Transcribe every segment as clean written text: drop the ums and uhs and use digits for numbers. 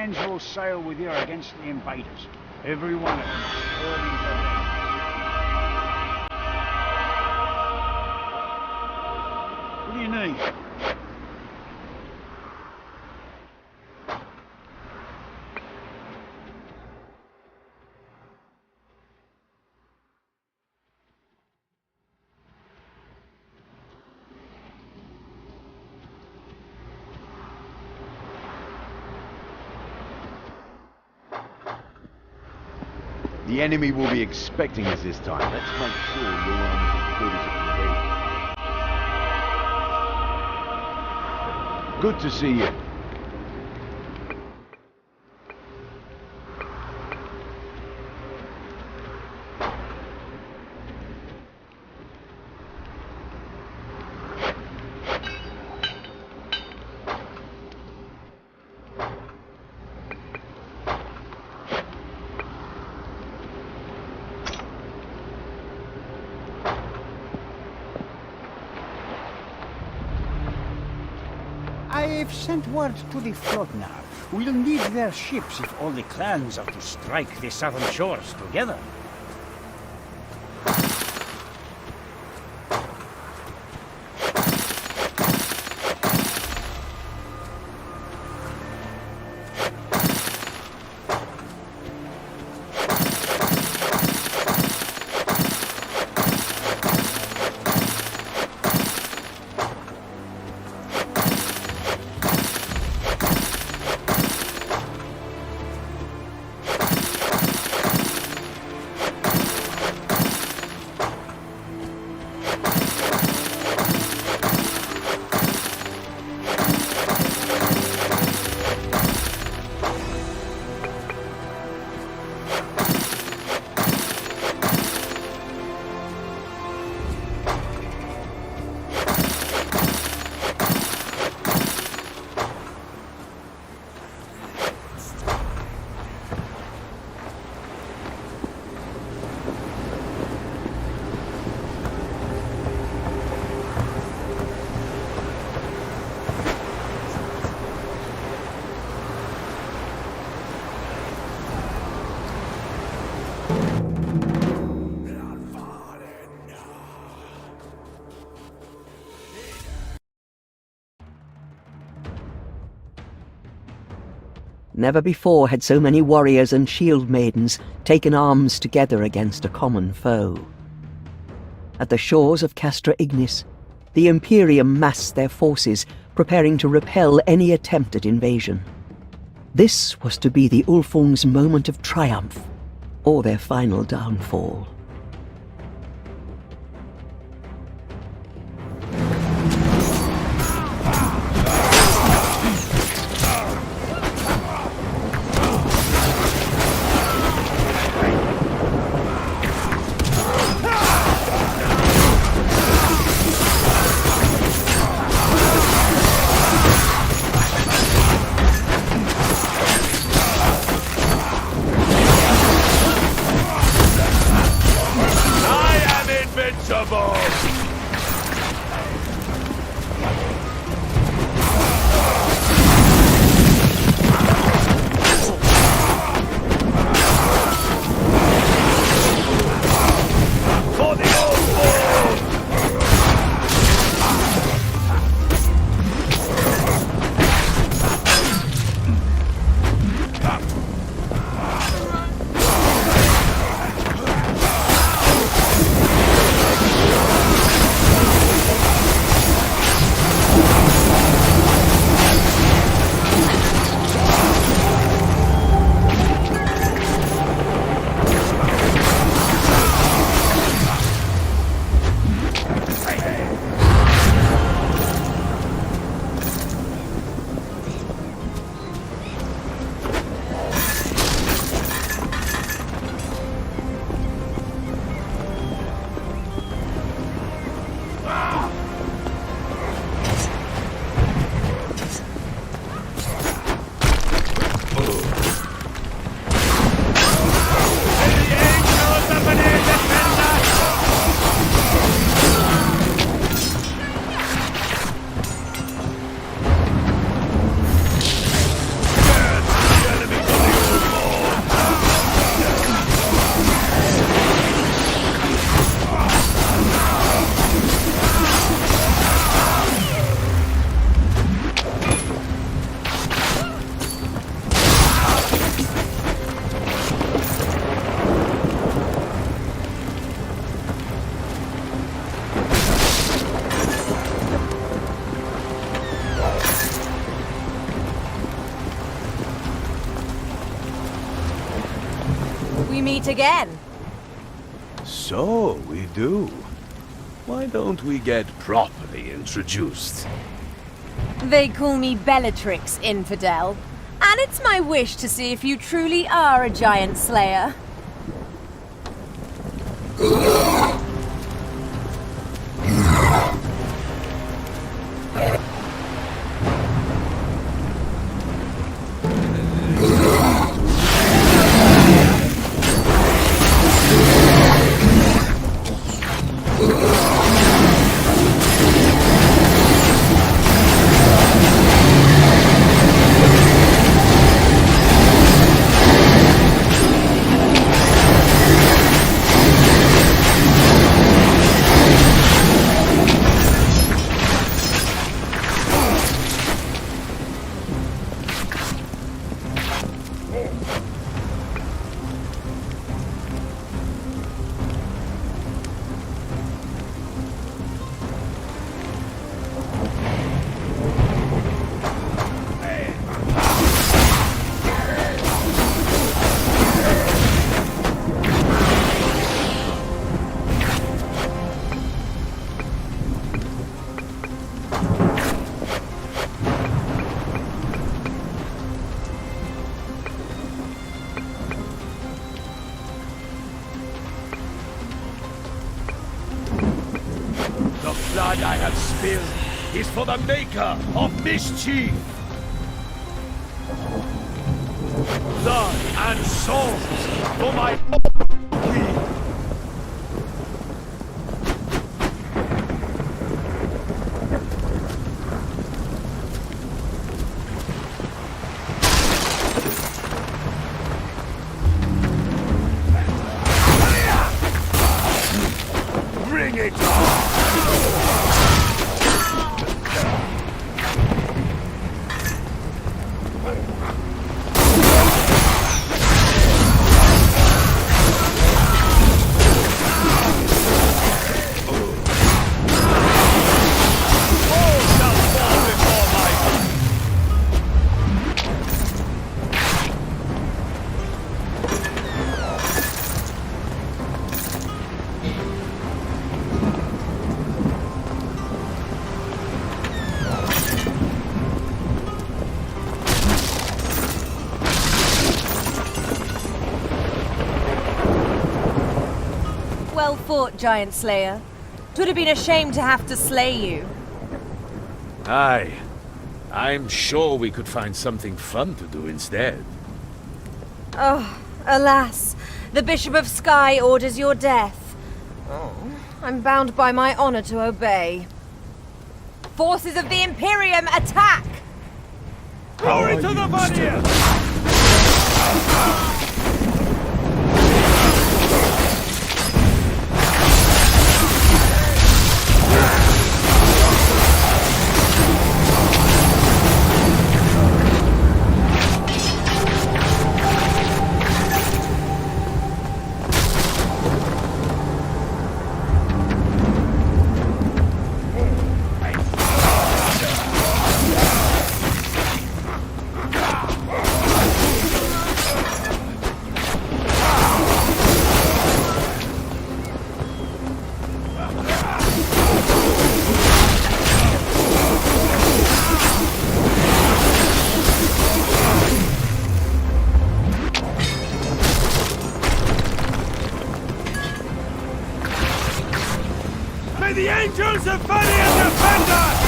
bands will sail with you against the invaders. Every one of them. Early to bed. What do you need? The enemy will be expecting us this time. Let's make sure your arm is as good as it can be. Good to see you. I've sent word to the Flotnar. We'll need their ships if all the clans are to strike the southern shores together. Never before had so many warriors and shield maidens taken arms together against a common foe. At the shores of Castra Ignis, the Imperium massed their forces, preparing to repel any attempt at invasion. This was to be the Ulfung's moment of triumph, or their final downfall. meet again. So we do. Why don't we get properly introduced? They call me Bellatrix, infidel. And it's my wish to see if you truly are a giant slayer. The blood I have spilled is for the maker of mischief. Blood and souls for my own king. Bring it on! Well fought, Giant Slayer. 'Twould have been a shame to have to slay you. Aye. I'm sure we could find something fun to do instead. Oh, alas. The Bishop of Sky orders your death. Oh, I'm bound by my honor to obey. Forces of the Imperium, attack! Glory to the Vanir! May the angels of Vanir defend us!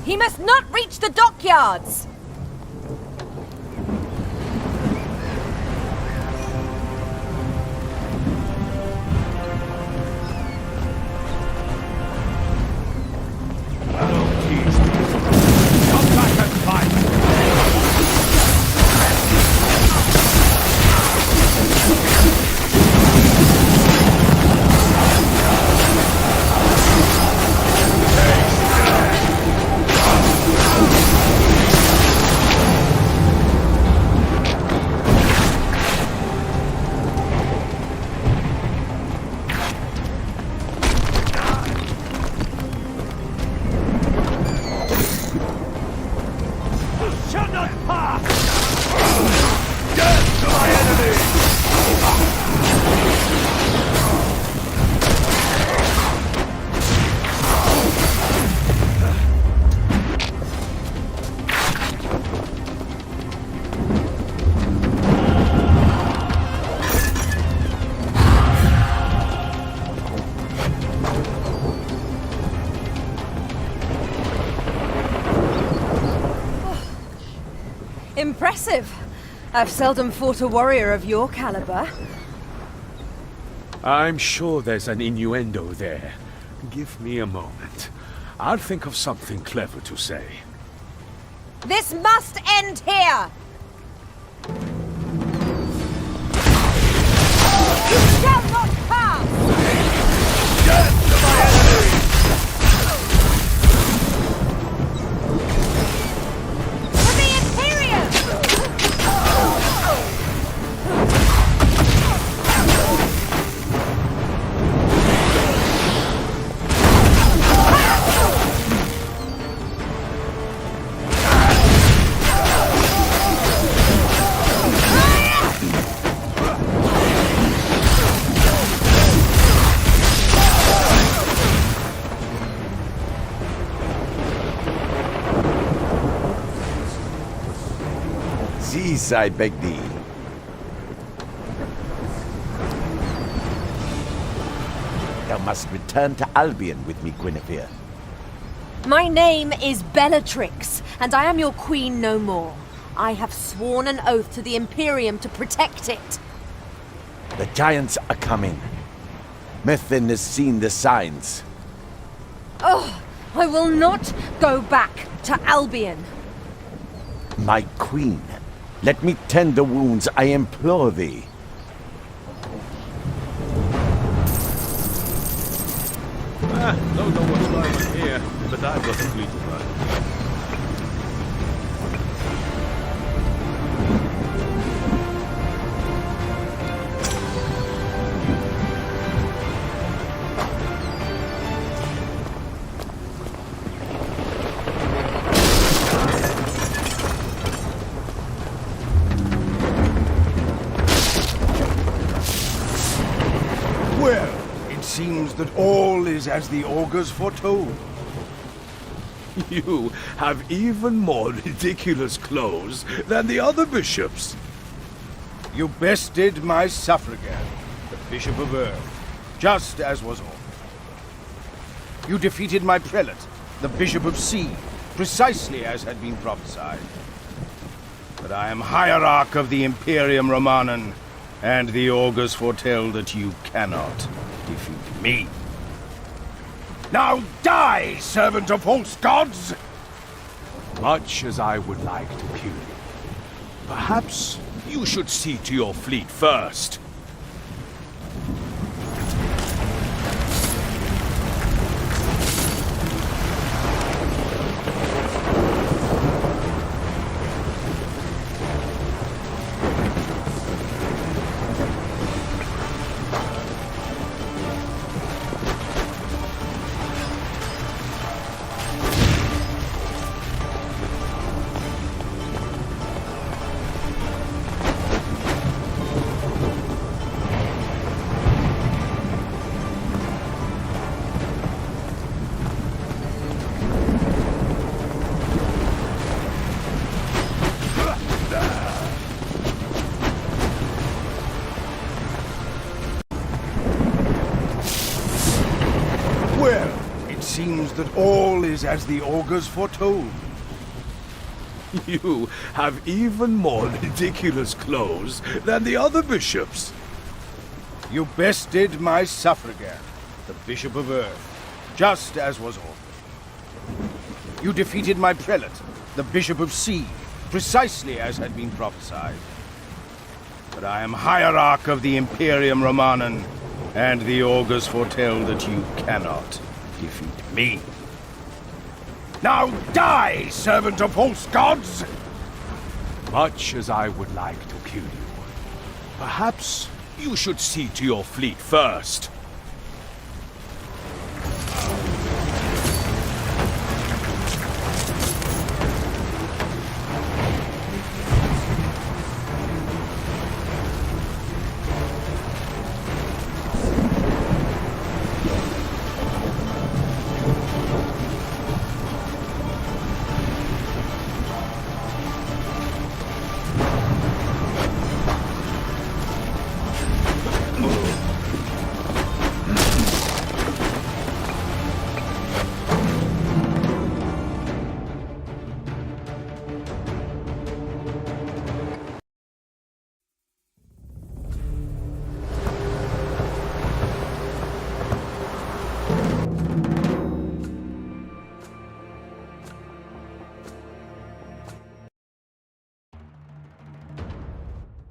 He must not reach the dockyards! Impressive. I've seldom fought a warrior of your caliber. I'm sure there's an innuendo there. Give me a moment. I'll think of something clever to say. This must end here! You shall not pass! Death to my enemy! For the Imperium! Cease, I beg thee. Thou must return to Albion with me, Guinevere. My name is Bellatrix, and I am your queen no more. I have sworn an oath to the Imperium to protect it. The giants are coming. Methven has seen the signs. Oh, I will not go back to Albion. My queen, let me tend the wounds, I implore thee. Don't know what's going on here, but I've got a fleet to run. Well, it seems that all is as the augurs foretold. You have even more ridiculous clothes than the other bishops. You bested my suffragan, the Bishop of Earth, just as was ordered. You defeated my prelate, the Bishop of Sea, precisely as had been prophesied. But I am hierarch of the Imperium Romanum, and the augurs foretell that you cannot defeat me. Now die, servant of false gods! Much as I would like to kill you, perhaps you should see to your fleet first. Well, it seems that all is as the augurs foretold. You have even more ridiculous clothes than the other bishops. You bested my suffragan, the Bishop of Earth, just as was ordered. You defeated my prelate, the Bishop of Sea, precisely as had been prophesied. But I am hierarch of the Imperium Romanum, and the augurs foretell that you cannot defeat me. Now die, servant of false gods! Much as I would like to kill you, perhaps you should see to your fleet first.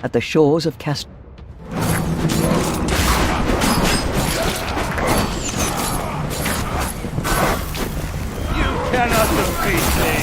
At the shores of Cast... Cannot defeat me!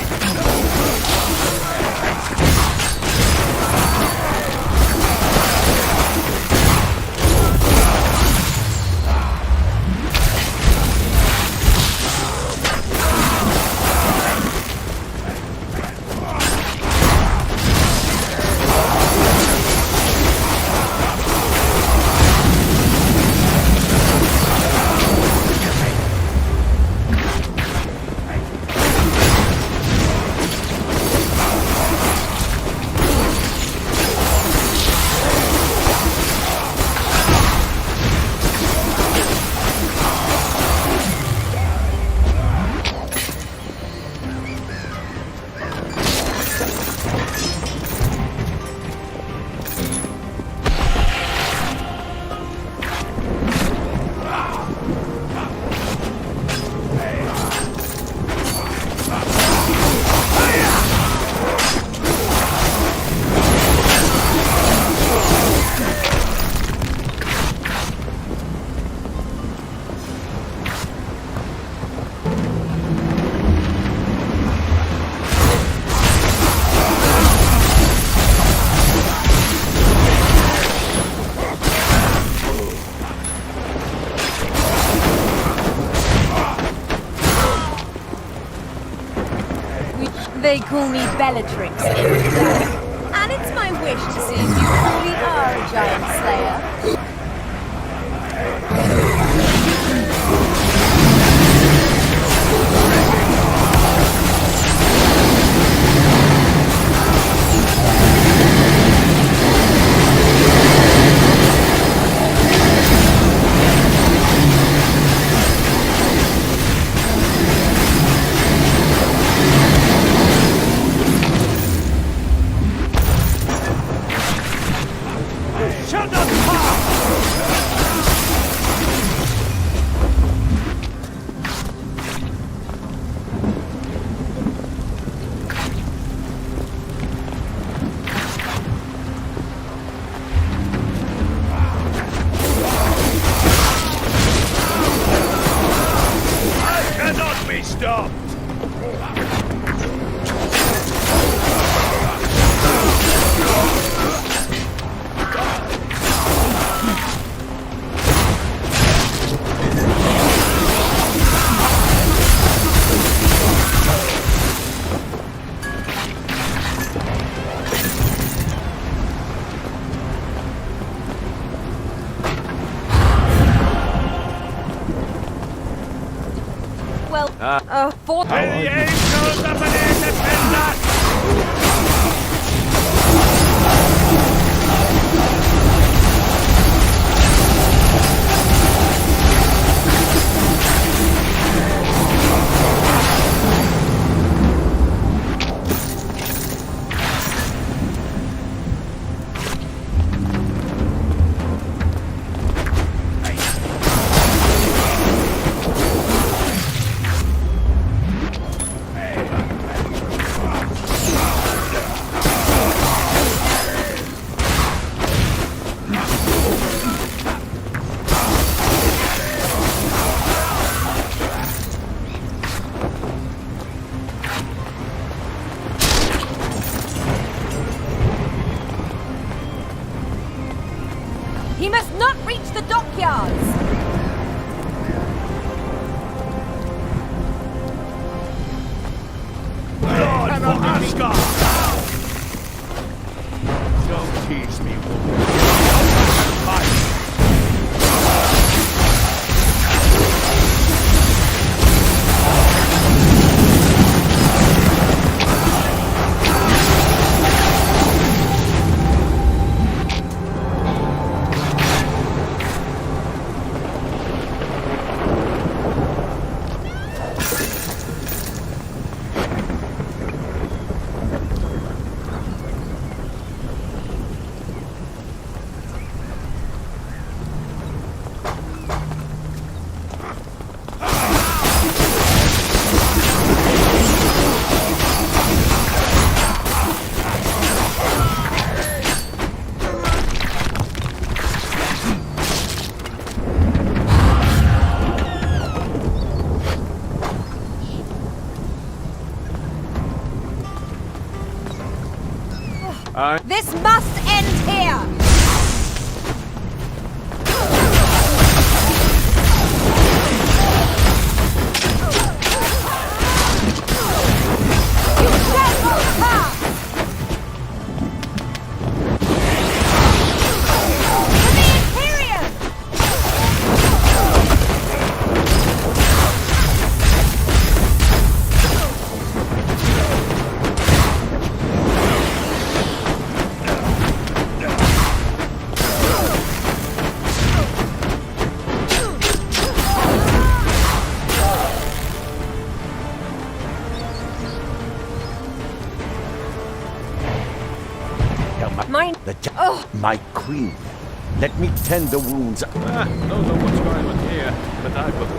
They call me Bellatrix, and it's my wish to see if you truly are a giant slayer. Fourth. May the angels of an defend us! He must not reach the dockyards! Lord for Asgard! Don't tease me, woman. Fight! This must end here! You shall not pass! For the Imperium! Mine. My queen. Let me tend the wounds. Don't know what's going on here, but I've got the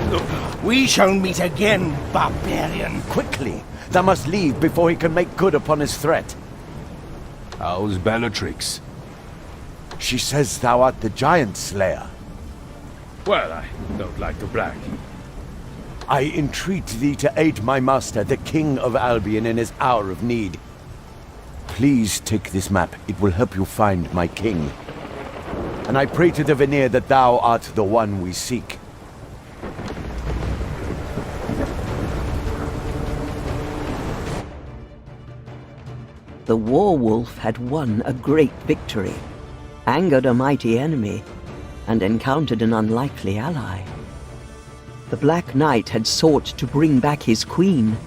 fleet. We shall meet again, barbarian. Quickly! Thou must leave before he can make good upon his threat. How's Bellatrix? She says thou art the giant slayer. Well, I don't like to brag. I entreat thee to aid my master, the King of Albion, in his hour of need. Please take this map. It will help you find my king. And I pray to the Vanir that thou art the one we seek. The Warwolf had won a great victory, angered a mighty enemy, and encountered an unlikely ally. The Black Knight had sought to bring back his queen,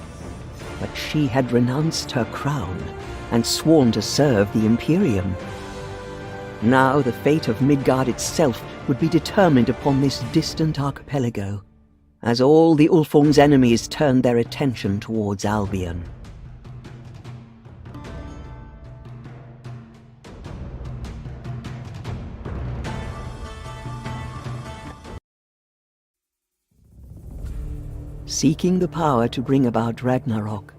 but she had renounced her crown and sworn to serve the Imperium. Now the fate of Midgard itself would be determined upon this distant archipelago, as all the Ulfung's enemies turned their attention towards Albion. Seeking the power to bring about Ragnarok,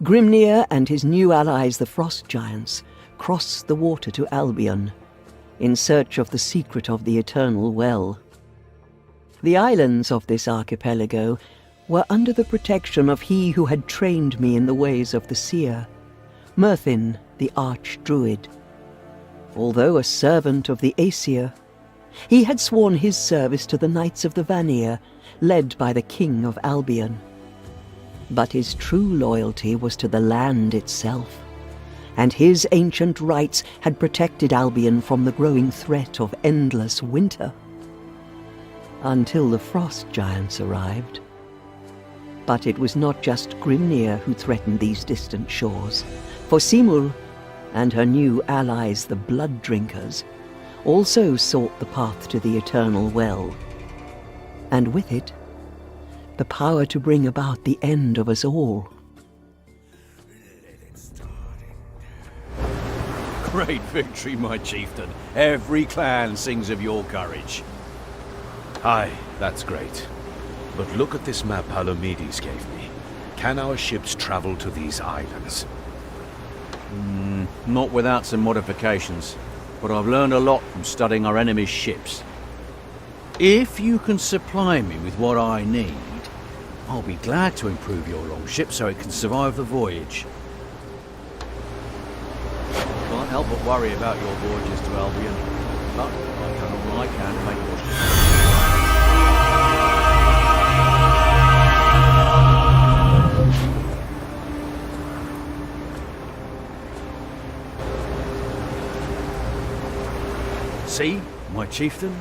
Grimnir and his new allies, the Frost Giants, crossed the water to Albion, in search of the secret of the Eternal Well. The islands of this archipelago were under the protection of he who had trained me in the ways of the seer, Merthin, the Archdruid. Although a servant of the Aesir, he had sworn his service to the Knights of the Vanir, led by the King of Albion. But his true loyalty was to the land itself, and his ancient rights had protected Albion from the growing threat of endless winter. Until the Frost Giants arrived. But it was not just Grimnir who threatened these distant shores, for Simul and her new allies, the Blood Drinkers, also sought the path to the Eternal Well, and with it, the power to bring about the end of us all. Great victory, my chieftain. Every clan sings of your courage. Aye, that's great. But look at this map Palomedes gave me. Can our ships travel to these islands? Not without some modifications, but I've learned a lot from studying our enemy's ships. If you can supply me with what I need, I'll be glad to improve your longship so it can survive the voyage. Can't help but worry about your voyages to Albion, but I've done all I can to make your See, my chieftain?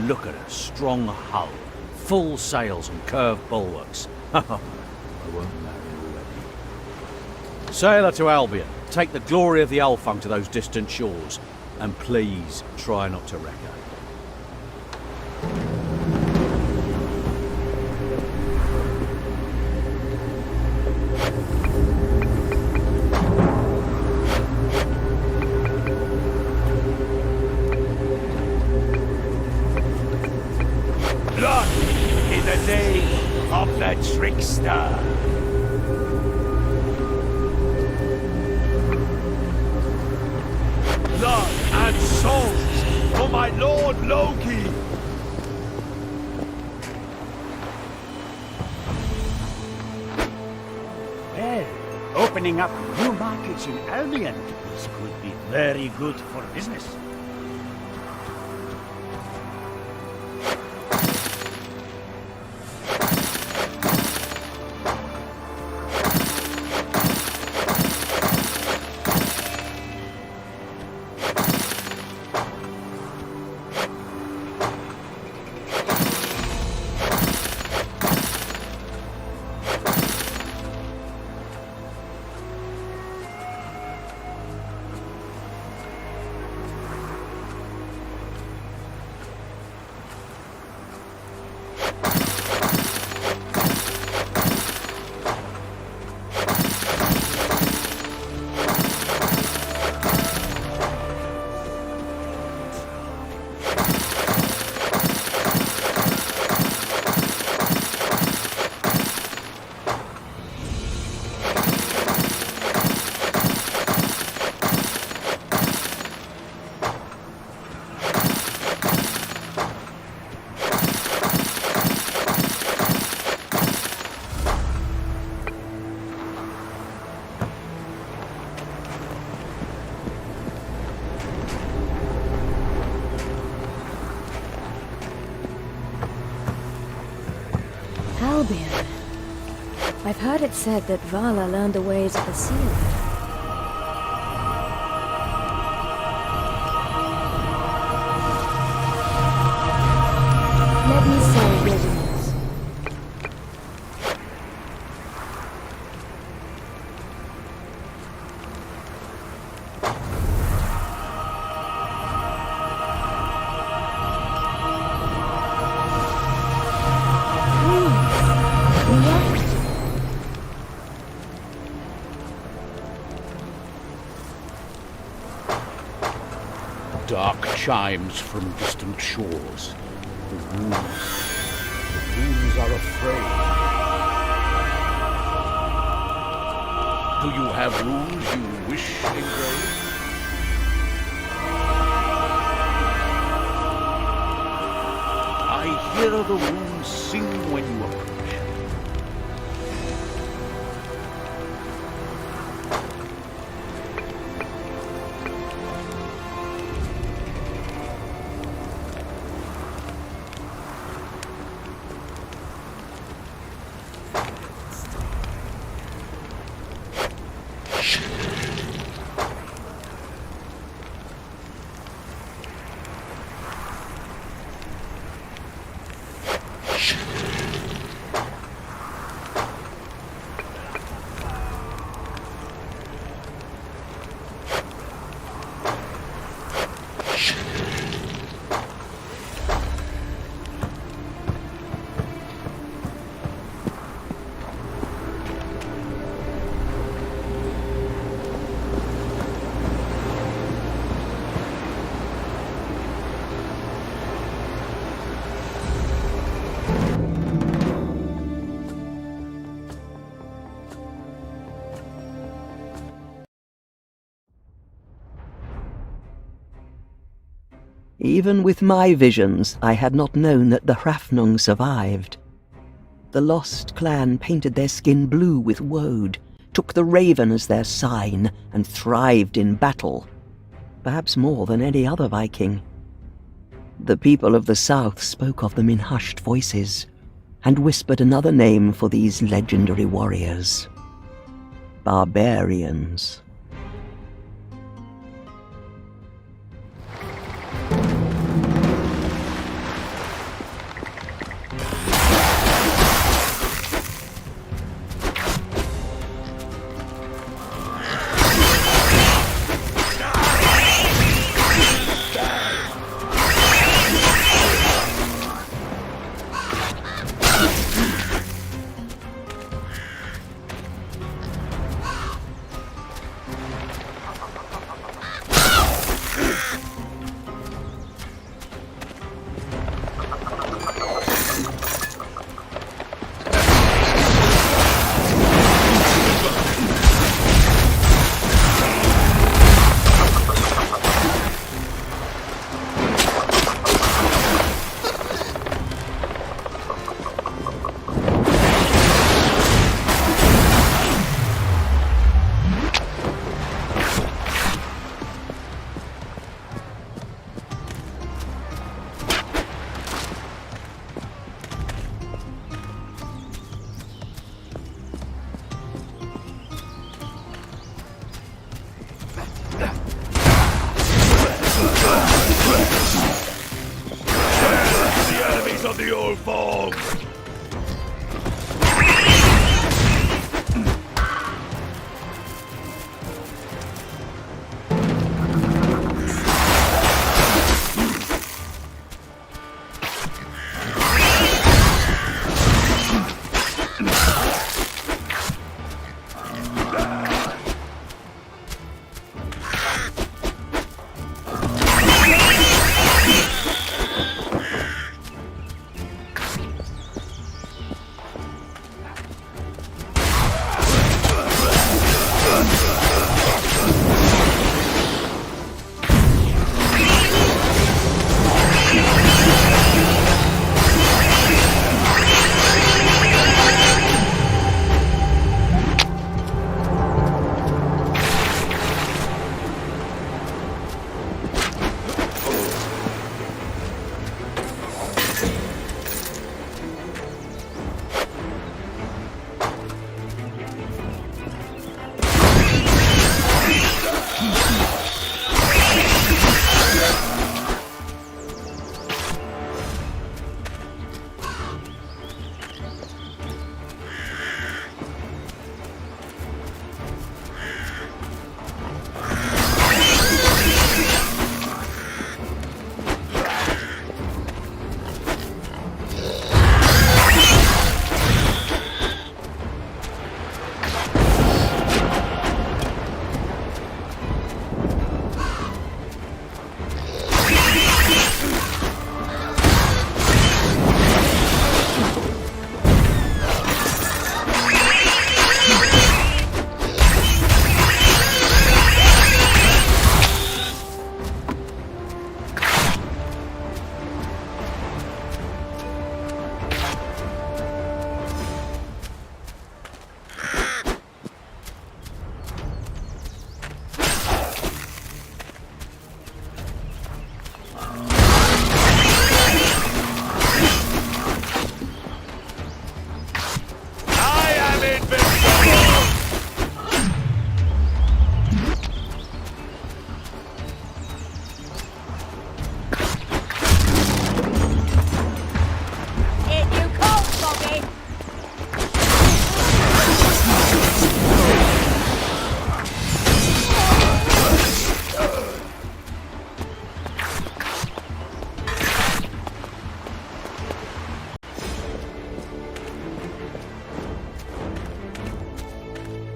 Look at her, strong hull, full sails and curved bulwarks. I won't marry already. Sail her to Albion, take the glory of the Alfung to those distant shores, and please try not to wreck her. Blood in the name of the trickster! Blood and souls for my lord Loki! Well, opening up new markets in Albion. This could be very good for business. Albion. I've heard it said that Vala learned the ways of the sea. Let me say your news. Dark chimes from distant shores. The wounds are afraid. Do you have runes you wish engraved? I hear the wounds sing when you approach. Even with my visions, I had not known that the Hrafnung survived. The lost clan painted their skin blue with woad, took the raven as their sign, and thrived in battle, perhaps more than any other Viking. The people of the south spoke of them in hushed voices, and whispered another name for these legendary warriors: barbarians. of the old fog!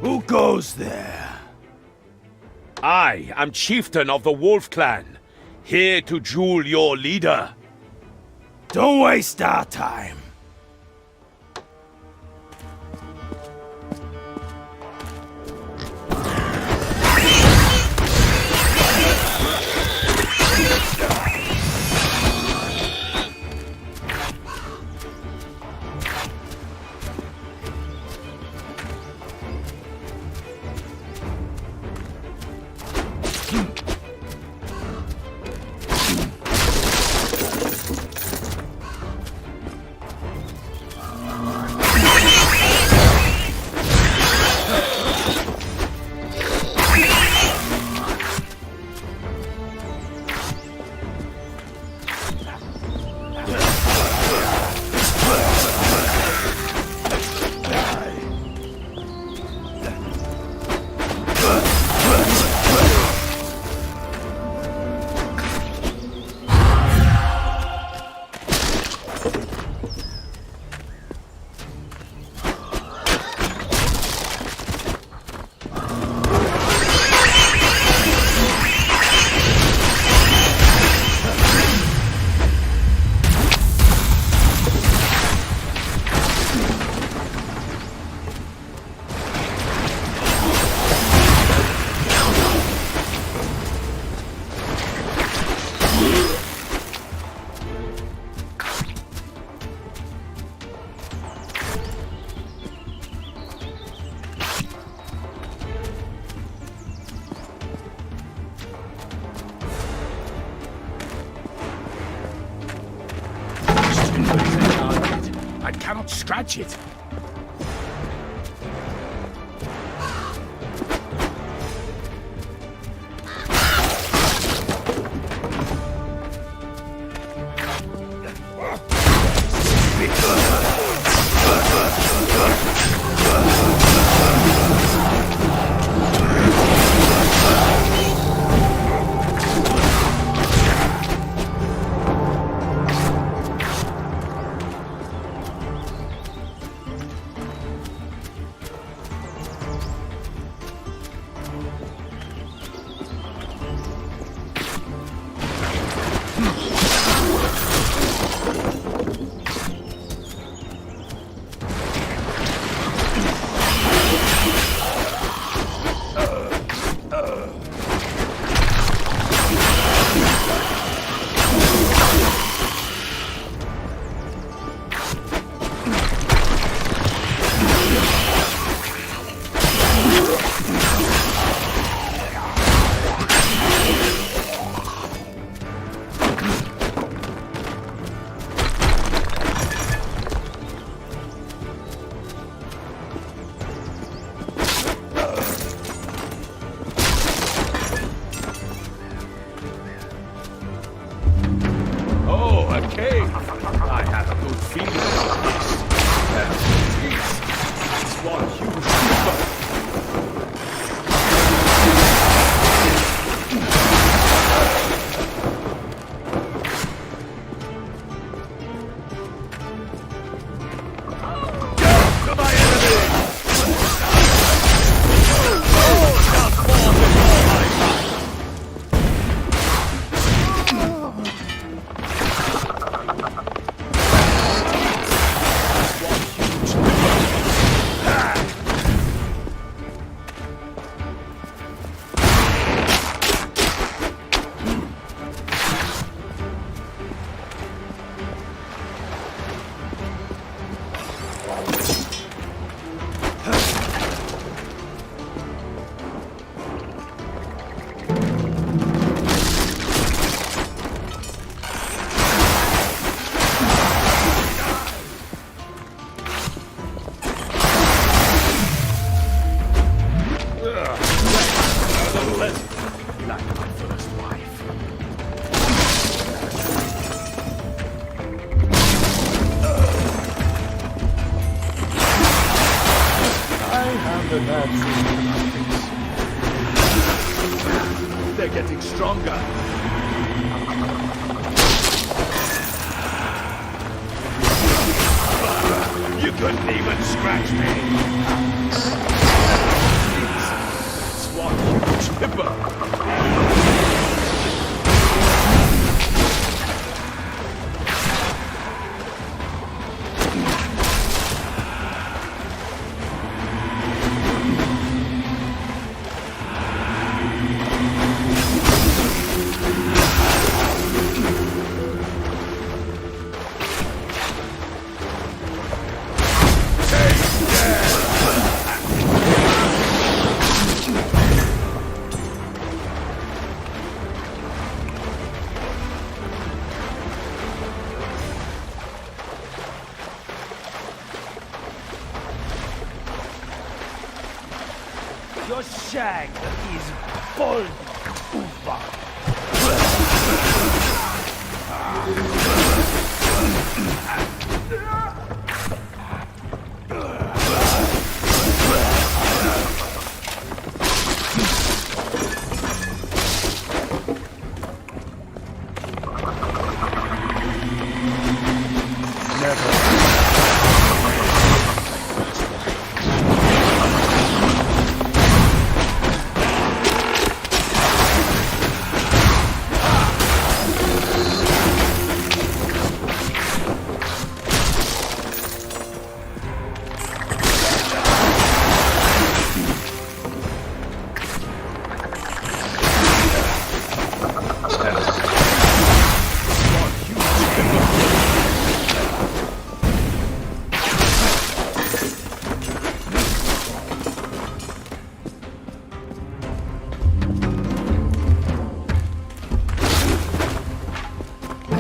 Who goes there? I am chieftain of the Wolf Clan, here to jewel your leader. Don't waste our time. I cannot scratch it. the lads. They're getting stronger. You couldn't even scratch me. That's one huge hipper. Your shag is bold.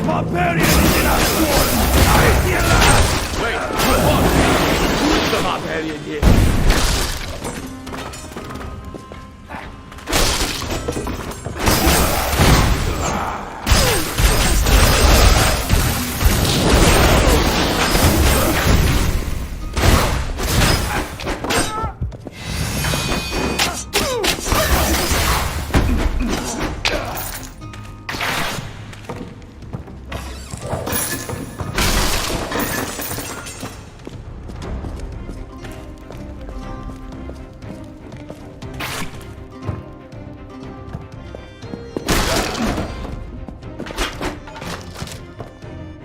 Barbarian is in our quarter! Wait, what? Who's the barbarian here?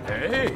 Hey!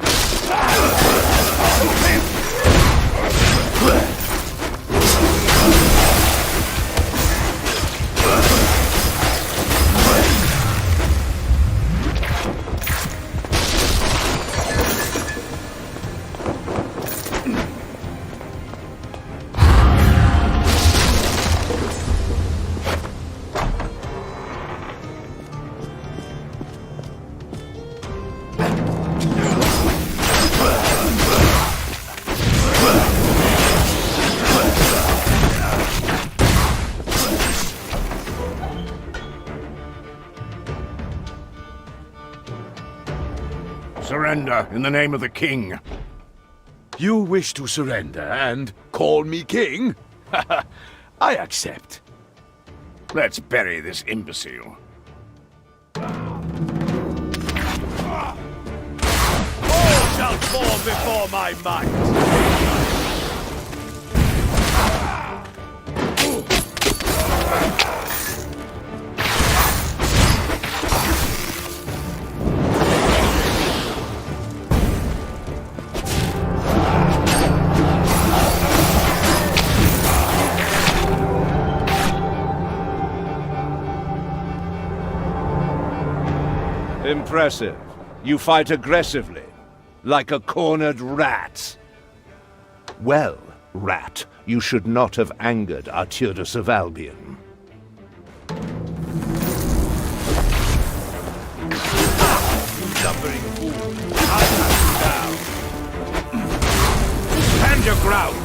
Surrender in the name of the king. You wish to surrender and call me king? I accept. Let's bury this imbecile. All shall fall before my might! Impressive. You fight aggressively, like a cornered rat. Well, rat, you should not have angered Arturdus of Albion. Lumbering fool! I'll hunt you down! Stand your ground!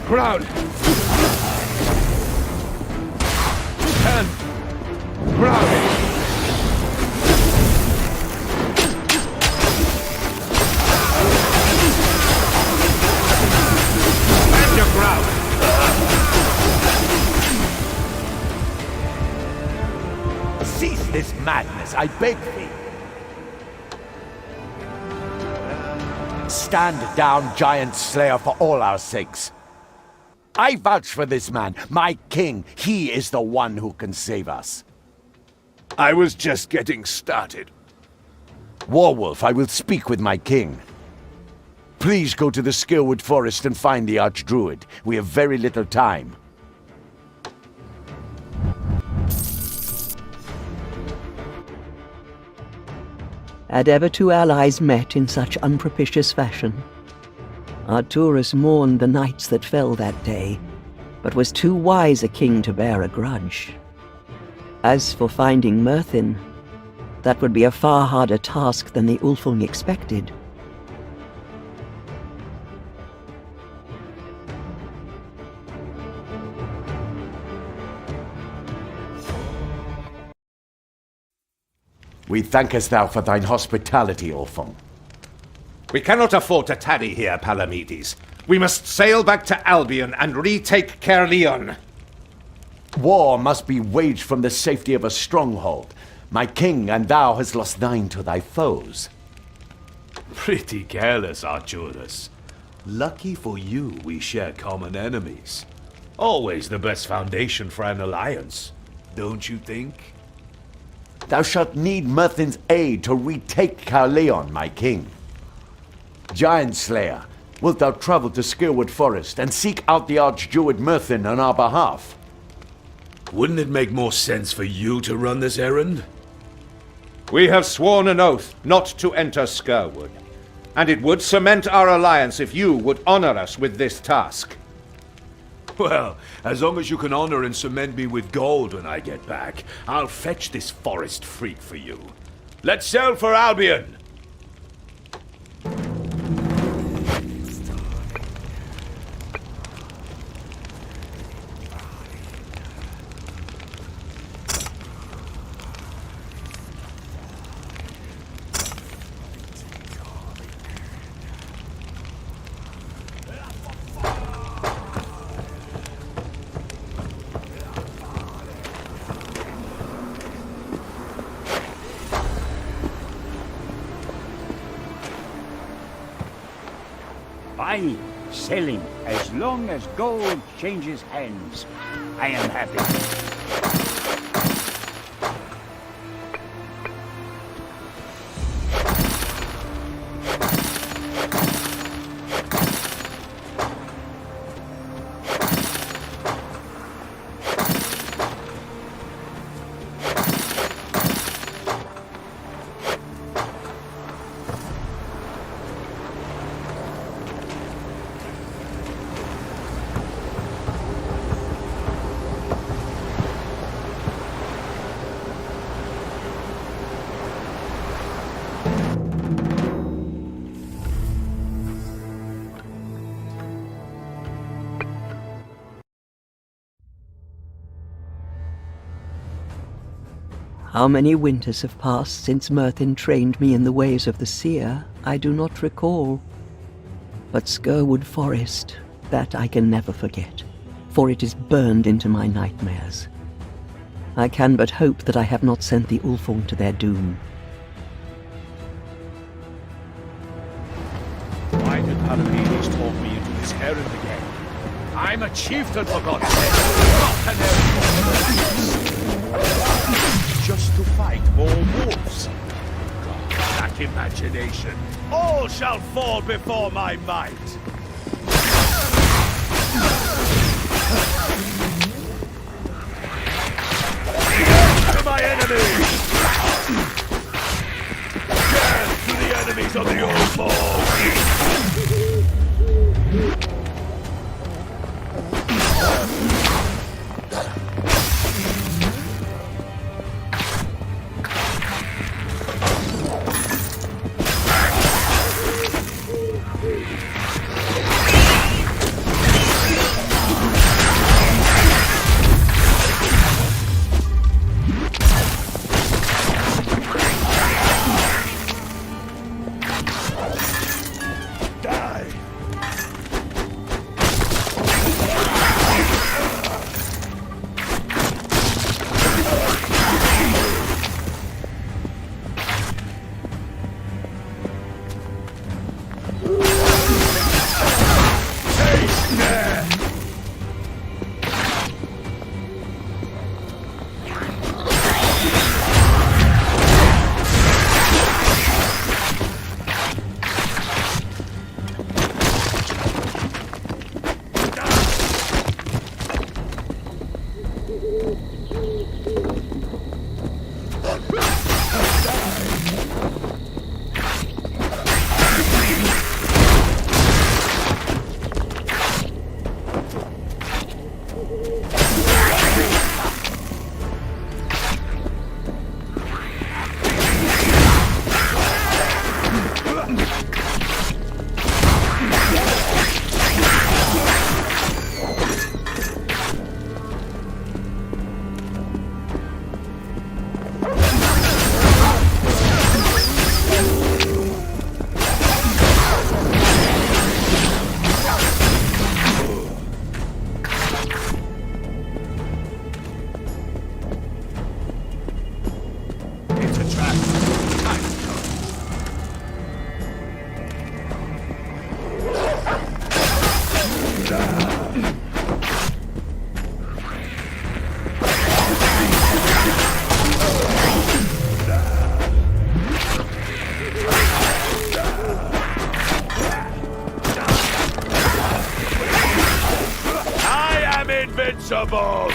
Ground! Stand! Ground! madness, I beg thee. Stand down, giant slayer, for all our sakes. I vouch for this man, my king. He is the one who can save us. I was just getting started. Warwolf, I will speak with my king. Please go to the Skirwood Forest and find the Archdruid. We have very little time. Had ever two allies met in such unpropitious fashion? Arturus mourned the knights that fell that day, but was too wise a king to bear a grudge. As for finding Merthin, that would be a far harder task than the Ulfung expected. We thankest thou for thine hospitality, Ulfung. We cannot afford to tarry here, Palamedes. We must sail back to Albion and retake Caerleon. War must be waged from the safety of a stronghold. My king and thou hast lost thine to thy foes. Pretty careless, Arturus. Lucky for you, we share common enemies. Always the best foundation for an alliance, don't you think? Thou shalt need Merthin's aid to retake Caerleon, my king. Giant Slayer, wilt thou travel to Skirwood Forest and seek out the Archdruid Merthin on our behalf? Wouldn't it make more sense for you to run this errand? We have sworn an oath not to enter Skirwood, and it would cement our alliance if you would honor us with this task. Well, as long as you can honor and cement me with gold when I get back, I'll fetch this forest freak for you. Let's sail for Albion! Fine, selling, as long as gold changes hands. I am happy. How many winters have passed since Merthin trained me in the ways of the seer, I do not recall. But Skirwood Forest, that I can never forget, for it is burned into my nightmares. I can but hope that I have not sent the Ulfung to their doom. Why did Palamedes talk me into this errand again? I'm a chieftain, for God's sake! Not an errand! Just to fight more wolves. God, that imagination. All shall fall before my might. To my enemies! Death to the enemies of the Ulfung! I am invincible!